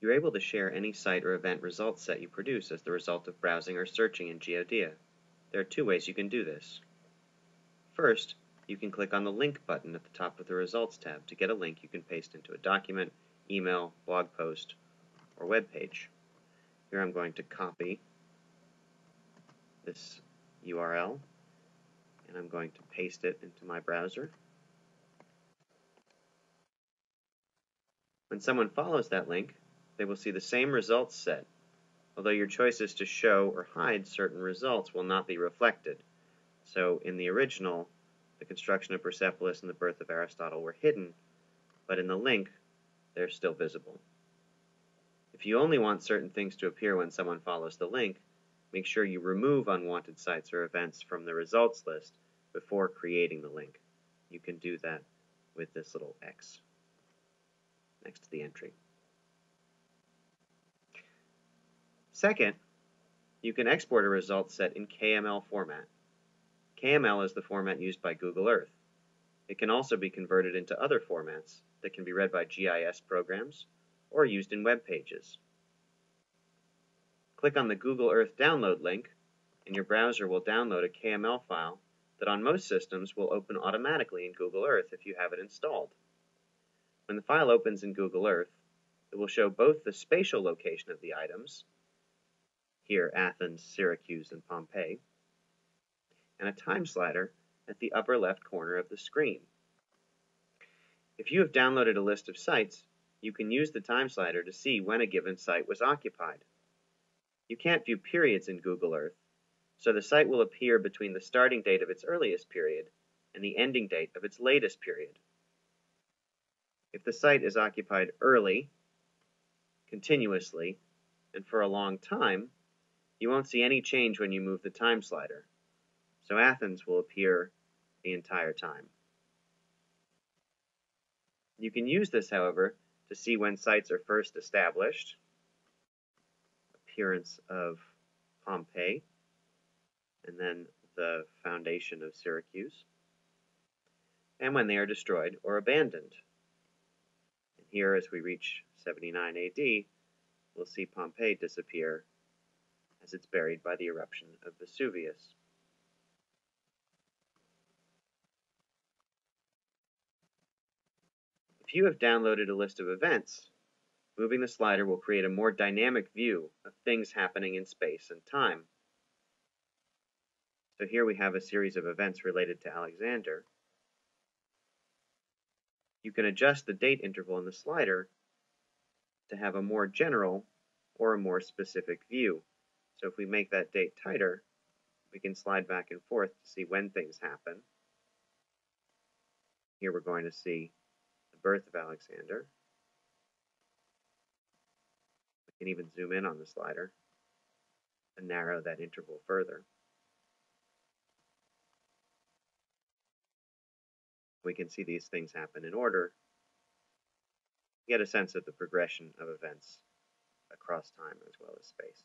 You're able to share any site or event results set you produce as the result of browsing or searching in GeoDia. There are two ways you can do this. First, you can click on the Link button at the top of the Results tab to get a link you can paste into a document, email, blog post, or web page. Here I'm going to copy this URL, and I'm going to paste it into my browser. When someone follows that link, they will see the same results set, although your choices to show or hide certain results will not be reflected. So in the original, the construction of Persepolis and the birth of Aristotle were hidden, but in the link, they're still visible. If you only want certain things to appear when someone follows the link, make sure you remove unwanted sites or events from the results list before creating the link. You can do that with this little X next to the entry. Second, you can export a result set in KML format. KML is the format used by Google Earth. It can also be converted into other formats that can be read by GIS programs or used in web pages. Click on the Google Earth download link, and your browser will download a KML file that on most systems will open automatically in Google Earth if you have it installed. When the file opens in Google Earth, it will show both the spatial location of the items, here Athens, Syracuse, and Pompeii, and a time slider at the upper left corner of the screen. If you have downloaded a list of sites, you can use the time slider to see when a given site was occupied. You can't view periods in Google Earth, so the site will appear between the starting date of its earliest period and the ending date of its latest period. If the site is occupied early, continuously, and for a long time, you won't see any change when you move the time slider, so Athens will appear the entire time. You can use this, however, to see when sites are first established, appearance of Pompeii, and then the foundation of Syracuse, and when they are destroyed or abandoned. And here, as we reach 79 AD, we'll see Pompeii disappear as it's buried by the eruption of Vesuvius. If you have downloaded a list of events, moving the slider will create a more dynamic view of things happening in space and time. So here we have a series of events related to Alexander. You can adjust the date interval in the slider to have a more general or a more specific view. So if we make that date tighter, we can slide back and forth to see when things happen. Here we're going to see the birth of Alexander. We can even zoom in on the slider and narrow that interval further. We can see these things happen in order, get a sense of the progression of events across time as well as space.